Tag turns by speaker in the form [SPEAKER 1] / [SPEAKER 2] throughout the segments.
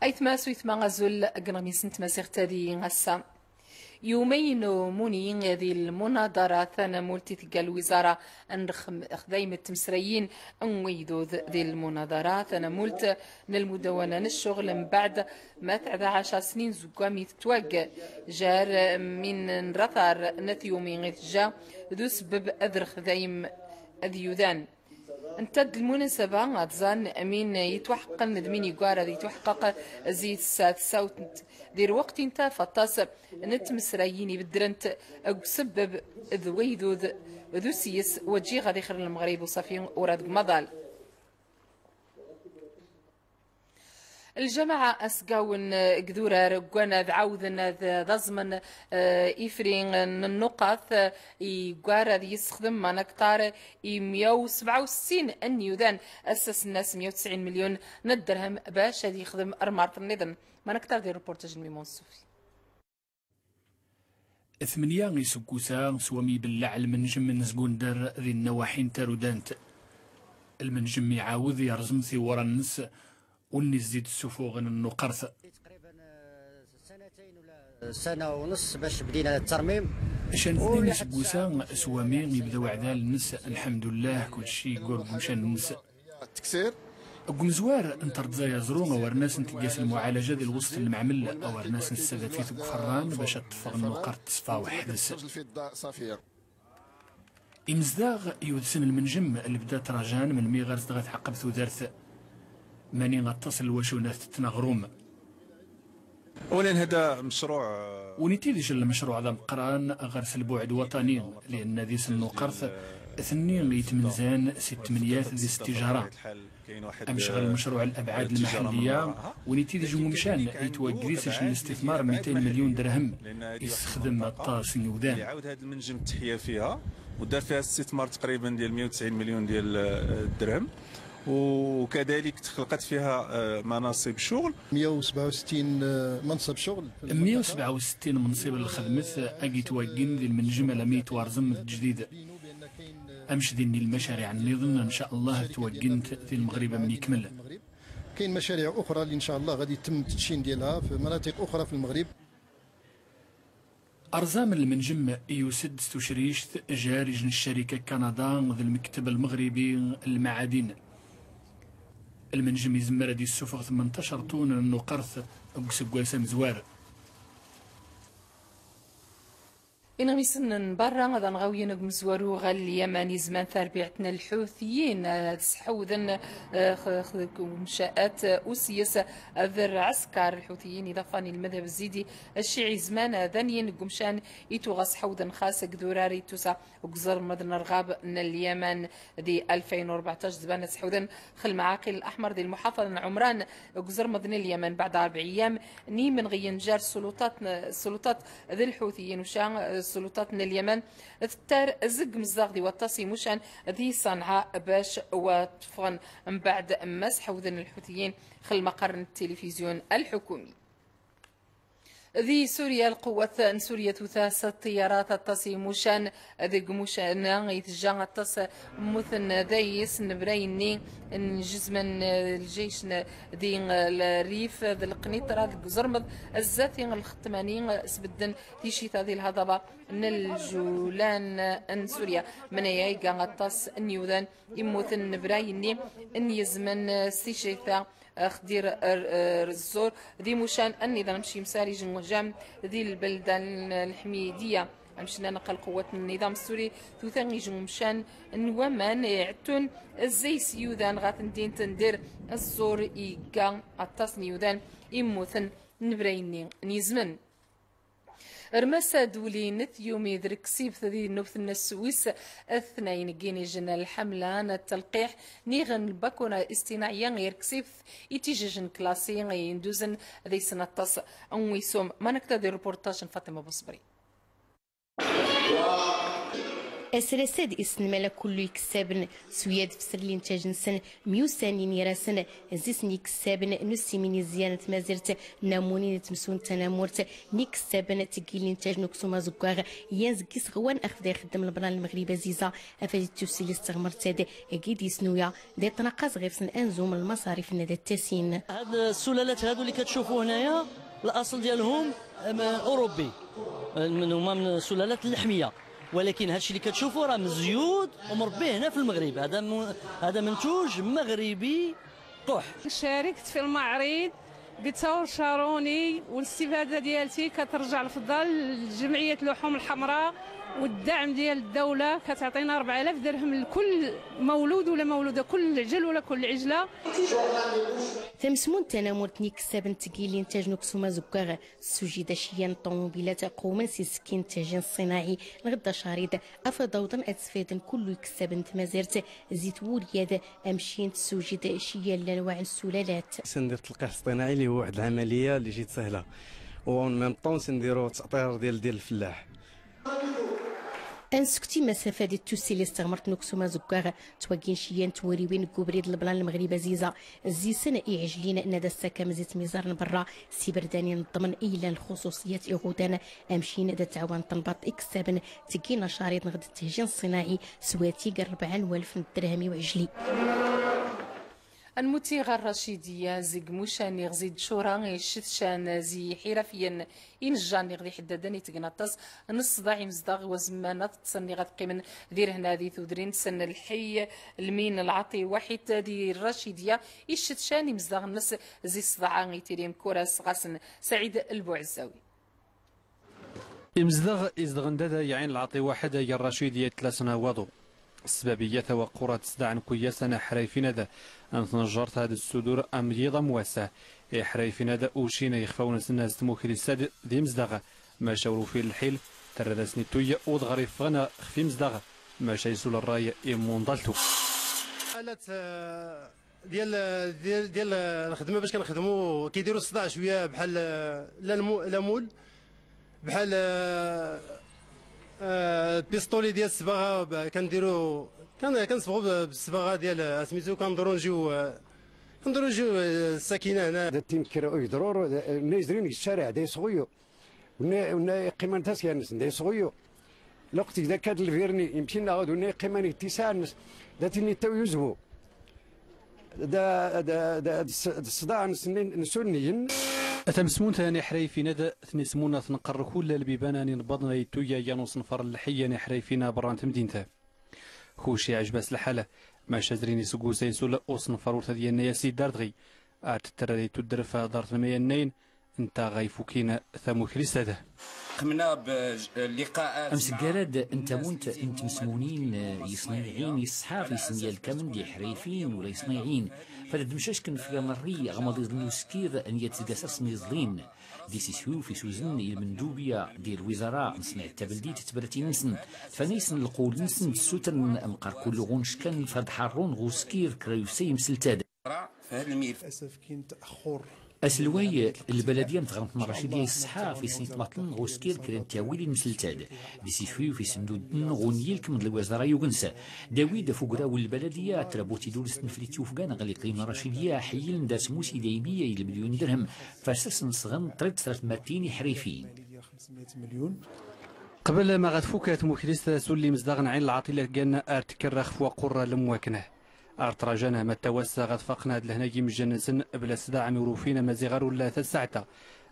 [SPEAKER 1] أيثماس ويثما غزول أقنغمي سنت مسيغ تادي غسا يومين موني هذه المناظرات أنا مولتي تلقى الوزارة أن خدايم التمسريين أن ويدو ذي المناظرات أنا مولت المدونة الشغل من بعد ما تعدى 10 سنين زقامي تتوقع جار من رثار نثيومي غيتجا ذو سبب أذر خدايم أذيوذان انت المناسبة غاتزان امين يتوحق ندمين يقارا يتوحقق زيت سات ساوت دير وقت انت فطاس نتمسرايين يبدرنت سبب ذويذو ذو سيس وجي غادي يخرج المغرب وصافي وراد مضال الجماعة أسقاون قدورة رقوانا ذعوذنا ذزمن إفرين النقاط يقارا يستخدم منكتار 167 النيوذان أسس الناس 190 مليون ندرهم باش هذا يخدم أرمارة النظام منكتار دي روبورتاج الميمون الصوفي
[SPEAKER 2] 8 يسكوسا سوامي باللع المنجم من زقوندر ذي النواحي تارودانت المنجم يعاوذ يرزم ثوار النس واللي زيد السفوغ النقرث
[SPEAKER 3] تقريبا سنتين ولا سنه ونص باش بدينا الترميم
[SPEAKER 2] عشان اثنين سبوسا سوامي يبداو عدال النس الحمد لله كل شيء قرب مشان النس
[SPEAKER 4] التكسير
[SPEAKER 2] زوار انت رضا يزرون او ناس نتقاس المعالجه ديال الوسط المعمل او ناس نستفاد في ثوك فران باش تطفغ النقر تصفى وحدس امزداغ يودسن المنجم اللي بدا تراجان من الميغرز دغات عقب ثوثارث ماني غتصل وشونات تنغروم
[SPEAKER 4] اولا هذا مشروع
[SPEAKER 2] ونتيجه المشروع هذا مقران غرس البعد وطني لان ذيس النقرث اثنين يتمنزان 6 ذي استجاره امشغل المشروع الابعاد المحليه ونتيجه ممشان يتوقريس الاستثمار 200 مليون درهم يستخدم الطاس نيوذان
[SPEAKER 4] يعاود هذا المنجم التحيه فيها ودار فيها استثمار تقريبا ديال 190 مليون ديال الدرهم وكذلك تخلقت فيها مناصب شغل
[SPEAKER 5] 167 منصب شغل
[SPEAKER 2] 167 منصب للخدمة اجي توقن ديال المنجم لمي توارزم الجديد امش ديني المشاريع النظام ان شاء الله توقنت في المغرب من يكمل
[SPEAKER 5] كاين مشاريع اخرى اللي ان شاء الله غادي يتم التدشين ديالها في مناطق اخرى في المغرب
[SPEAKER 2] أرزام المنجم يسد ستوشريشت جارج الشركة كندا ذي المكتب المغربي المعادن المنجم يزمر دي السفغ 18 طن النقرث بسقواسة مزوار
[SPEAKER 1] إن غيسن برا غادا نغاوي نقمزوارو غال اليماني زمان تربيعتنا الحوثيين تسحوذن منشآت أوسيس ذر عسكر الحوثيين إذا فاني المذهب الزيدي الشيعي زمان ذنين قمشان إيتو غاسحوذن خاص قدوراري توسا وقزر مدن رغاب من اليمن دي 2014 زبان تسحوذن خل معاقل الأحمر دي المحافظة عمران قزر مدن اليمن بعد 4 أيام ني من غينجار السلطات ذي الحوثيين وشان السلطات من اليمن تتار زق مزاغ دي وطاسي مشان ذي صنعاء باش وطفغن من بعد مسح وذن الحوثيين خل مقر التلفزيون الحكومي ذي سوريا القوات سوريا تثاس الطيارات التصي مشان ذي قموشان يتجان التص مثن دايس نبريني جزمن الجيش ذي الريف ذي القنيطرة ذي قزرمض الزاتي الختماني سبدن تيشي هذه الهضبة من الجولان ان سوريا من يايقا التص النيوذان يموثن نبريني ان يزمن سيشيثا خدير الزور ذي مشان اني اذا نمشي مساري جنجام ذي البلده الحميديه مشينا نقل قوات النظام السوري ثاني جمشان نوامان يعتون زي سيوذان غاتندين تندير الزور ايكا التصنيوذان يموثن نبريني نيزمن رمسا دولي نثيومي ذرك سيب ذي نوثن السويس اثنين جيني جنا الحملة التلقيح نيغن الباكونا استناعيا غير كسيف يتيجن كلاسي يندوزن ذي سنة تص انويسوم ما نكتا دي ريبورتاج فاطمة بصبري
[SPEAKER 6] أسرسد إسن ملا كل يكسابن سوياد فسر الإنتاج نسن ميوسانين يراسن زيسن يكسابن نسي من زيانة مازرت نامونين تمسون تنامورت نيكسابن تقيل الإنتاج نكسوما زقاغ ينزقيس غوان أخذ يخدم البلان المغرب زيزا أفادي توسيل استغمرت هاد أكيد يسنويا دي تناقص غير سن أنزوم المصاريف ندى التاسين.
[SPEAKER 7] هاد السلالات هادو اللي كتشوفوا هنايا الأصل ديالهم أوروبي هما من السلالات اللحمية، ولكن هادشي اللي كتشوفوا راه مزيود ومربي هنا في المغرب. هذا منتوج مغربي قح.
[SPEAKER 8] شاركت في المعرض بتصور شاروني، والاستفاده ديالتي كترجع الفضل لجمعيه اللحوم الحمراء، والدعم ديال الدوله كتعطينا 4000 درهم لكل مولود ولا مولوده، كل عجل ولا كل عجله.
[SPEAKER 6] ثمسمون تنامورت نيكسابن تقيل إنتاج نكسوما زكاغ سوجيدا شيان طوموبيلات قوما سيسكين إنتاج صناعي الغدا شاريد أفضوضا أتفادن كل يكسابن تمازرت زيت ورياد أمشين سوجيدا شيان لانواع السلالات.
[SPEAKER 9] سندير التلقيح الصناعي اللي هو واحد العملية اللي جيت سهلة، ومن ميم طون سنديرو تأطير ديال الفلاح.
[SPEAKER 6] انسكتي مسافه ديال التوسي اللي استغمرت نكسوما زكاغ تواكين شيان تواريوين كوبريد البلان المغرب زيزا زيسن يعجلين نادا السكام زيت ميزار برا سيبرداني نضمن ايلان الخصوصيات اغودان امشين دا تعاون تنبط اكسابن تكينا شاريط نغد التهجين الصناعي سواتي 40,000 درهم وعجلي.
[SPEAKER 1] المتيغة الرشيدية زيق موشاني غزيد شورا الشتشان زي حرفيا إنجاني غدي حدادان يتقناطاس نص ضاعي مزداغ وزمانات تصني غتقيمن دير هنا ذي ثودرين سن الحي المين العطي واحد دي الرشيدية الشتشاني مزداغ الناس زي صدعان يتيريم كوراس غاسن سعيد البوعزاوي.
[SPEAKER 10] مزداغ إزدغن دادا يعين العطي واحد يا الرشيدية 3 سنوات السببية وقرة صداع كويسة حرايفين هذا أنتنجرت هذا السدور أمريضة مواسة حرايفين هذا أوشينا يخفون الناس تموكل الساد دي مزدغة ما شاوروا في الحيل تردسني تويا وضغري فغنا خفي مزدغة ما شايسول الراي إموندالتو
[SPEAKER 9] حالات ديال الخدمة باش كنخدموا كيديروا الصداع شوية بحال لامول بحال البيستولي ديال الصباغه كنديروا كنصبغوا بالصباغه ديال سميتو كندرونجيو الساكنه هنا
[SPEAKER 11] تنكر يضرور نازرين الشارع داي صغيو ونا قيمان تاس كانس داي صغيو الوقت اذا كاد الفيرني يمشي ناخذ ونا قيمان 9 نص داتني تو يزبو دا الصداع نسنين
[SPEAKER 10] أتمسمون ثاني حريفين هذا ثنسمونا تنقر كل البيبان نبضنا يتويا يانوس نفر الحية حريفين بران تمدينته خوشي عجباس الحالة ما شازرين يسقو سيسول أوس نفر ديال نياسي داردغي أتتردي تدرفا دارت الميانين انت غيفوكين ثمو كريس هذا
[SPEAKER 12] قمنا بلقاءات
[SPEAKER 13] امس قراد انت مسمونين يصنيعين يصحاف يسنيا الكامل دي حريفين ولا يصنيعين فدد مشاشكن في مري غمض يظلو سكير ان يتقاسس نيزلين دي سيسيو في سوزن المندوبيه ديال الوزراء نصنع التبلدي تتبرتي نسن فنيسن القول نسن السوترن امقر كل غونشكن فرد حارون غوسكير كريوسي مسلتاد
[SPEAKER 12] فهذا المير
[SPEAKER 5] للاسف كاين تاخر
[SPEAKER 13] أسلوي البلدية متغرمت مرشي ديال الصحة في سنة مطلن غوسكير كرين تاويلي المسلتاد ديسيفيو في سندود غونيل كمد الوزارة يوغنسا داويد فوقرا والبلدية ترابوتي دولس نفليتي وفقانا غالي قيمة رشيدية حيل داس موسي دايمية إلى مليون درهم فاسس نصغن طريق 3 مرتين حريفين
[SPEAKER 5] 500 مليون
[SPEAKER 10] قبل ما غتفوكات موكليس سولي مزدغن عين العاطلة كان ارتكرخ وقرة لمواكنه ارتراجانا ما توسع غتفقنا لهناجي مجنسن بلا صداع مروفين مزيغر ولا تسعتا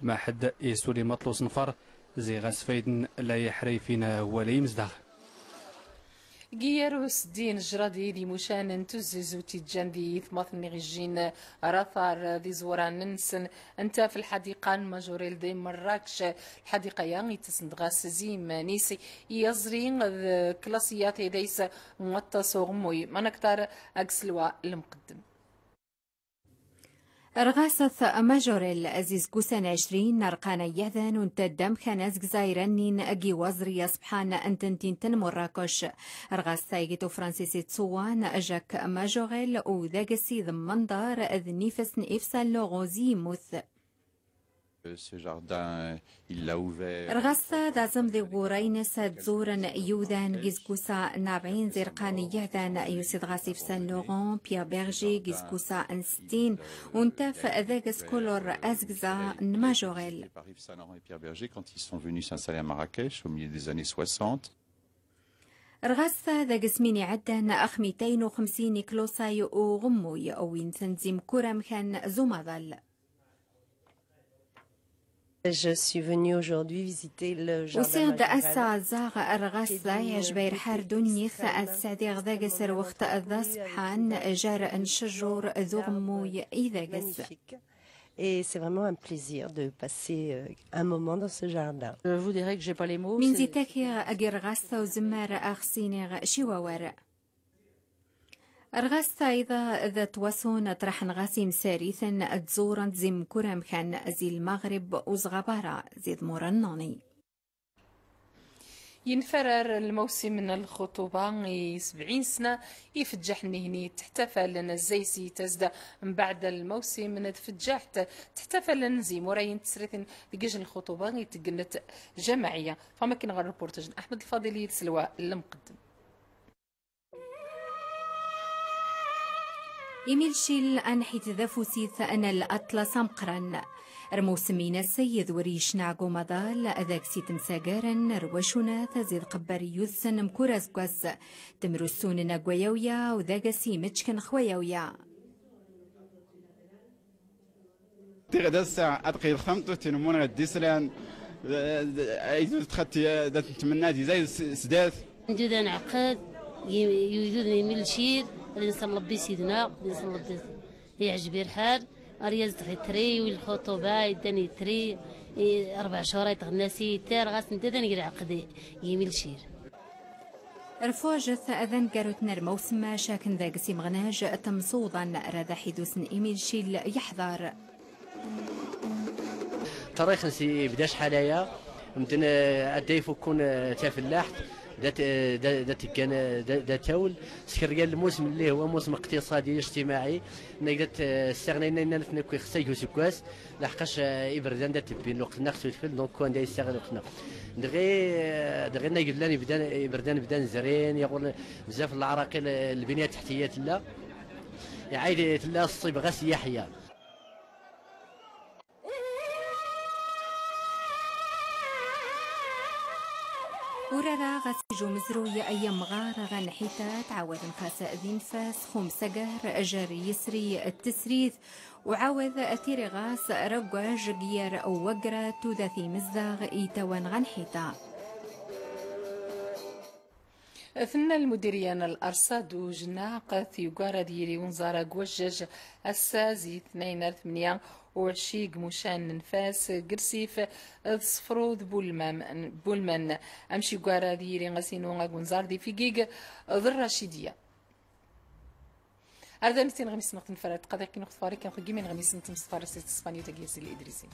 [SPEAKER 10] ما حد يسولي مطلوس نفر زي غسفيدن لا يحري فينا ولا يمزدغ
[SPEAKER 1] جيروس دين جرادي دي مشان تززو تيجان دي ثماثني غجين راثار دي زوران ننسن انت في الحديقة ماجوريل دي مراكش الحديقة يعني تسندغاس زيم نيسي يزرين كلاسيات ديس مغطسو غموي ما نكتار اكسلوا المقدم
[SPEAKER 14] رغاسة ماجوريل أزيز كوسان 20 نرقانا يهذان ونتدم خاناز جزايرانين أجي وزري يصبحان أنتنتين تن مراكش رغاسة يجيتو فرانسيسي تسوان أجاك ماجوريل وذاقسي ضمن دار أذنيفس نيفسا لغوزي موث رغستا دازم دي غورينس تزورن يودان جيزكوسا نابعين زرقاني يهدان يوسيد غاسيف سان لوران بيا بيرجي جيزكوسا انستين ونتاف ذاكس كولور ازغزا نماجوريل رغستا ذاكس ميني عدان اخ 250 كلوساي او غموي او ينتنزم كورم كان زوماضل.
[SPEAKER 15] Je suis venue aujourd'hui visiter le jardin
[SPEAKER 14] وسيد أسا زاغ أرغسلا يجبير حار دنيث السعدي غذاق سر وقت أذا سبحان جار انشجور ذغموي إذا قس.
[SPEAKER 15] Et c'est vraiment un plaisir de passer un moment dans ce jardin.
[SPEAKER 16] Je vous dirais que j'ai pas les mots.
[SPEAKER 14] من زيتاكي أجر غستا وزمار أخسيني شواور. رغستا إذا ذات وسون طرح غاسين ساريثا تزورا زم كرم كان زي المغرب وزغبارا زيد مرناني.
[SPEAKER 1] ينفرر الموسم من الخطوبة 70 سنة يفجح نهني تحتفل الزيسي تزدا من بعد الموسم من تفجح تحتفل نزي مراين تسريثن دقيج الخطوبة يتقنت جماعية فما كان غير ريبورتاج أحمد الفاضلي سلوى المقدم.
[SPEAKER 14] إيميل شيل أنحيت ذفوسيث أنا الأطلس مقرن رموسمين السيد وريش نعقو مضال أذاك سيتم ساقارن روشونا تزيد قباري يوثن مكورز قوز تمرسون ناقويويا وذاك سيمتشكن خويويا
[SPEAKER 17] تغدا الساعة أدقي الخمطة تنمون الديسلان أيدو تخطي نتمنى دي زي سداث
[SPEAKER 18] نجد نعقد يوجد يميل شير اللي نصلب بي سيدنا اللي نصلب بي يعجب الحال أرياز تري والخطوبة يداني تري 4 شهور يتغناسي تار غاس ندادن يعقد يميل شير
[SPEAKER 14] رفوجث أذن قاروتنا الموسم شاكن ذاك سيمغناج تمصوضا راد حدوث إيميل شيل يحضر
[SPEAKER 19] تاريخ نسي بداش حلايا ممكن أديف يكون تافلاحت دات كان دات تاول سكريال الموسم اللي هو موسم اقتصادي اجتماعي نقدر استغنينا لنا كي خصيو سكواس لحقاش ابردان دات بين الوقت نقص الفيل دونك كون داي يستغل وقتنا دغي نقول لنا بدا ابردان بدا زرين يقول بزاف العراقيل البنيه التحتيه لا يعيد لا الصبغه سياحيه
[SPEAKER 14] ورارا غسجو مزروية أيام غار غنحيتا تعاود نخاسا ذين فاس خمسقار جاري يسري التسريث وعاود أثيري غاس رقوا جيار أو وقرا توداثي مزاغ إيتوان غنحيتا.
[SPEAKER 1] ثنا المديريان الأرصاد وجناق ثيوغارا ديري ونزارا قوجج السازي 28 مشان نفاس قرسيف صفرود بولمان أمشي قوارا ديري غسينو غنزار دي في جيج ذر رشيدية هذا نتين غميس نقطن فرات قدر كي نقط فاري كان خجيمين غميس نتم صفار سيت اسبانيو تجيزي الإدريسي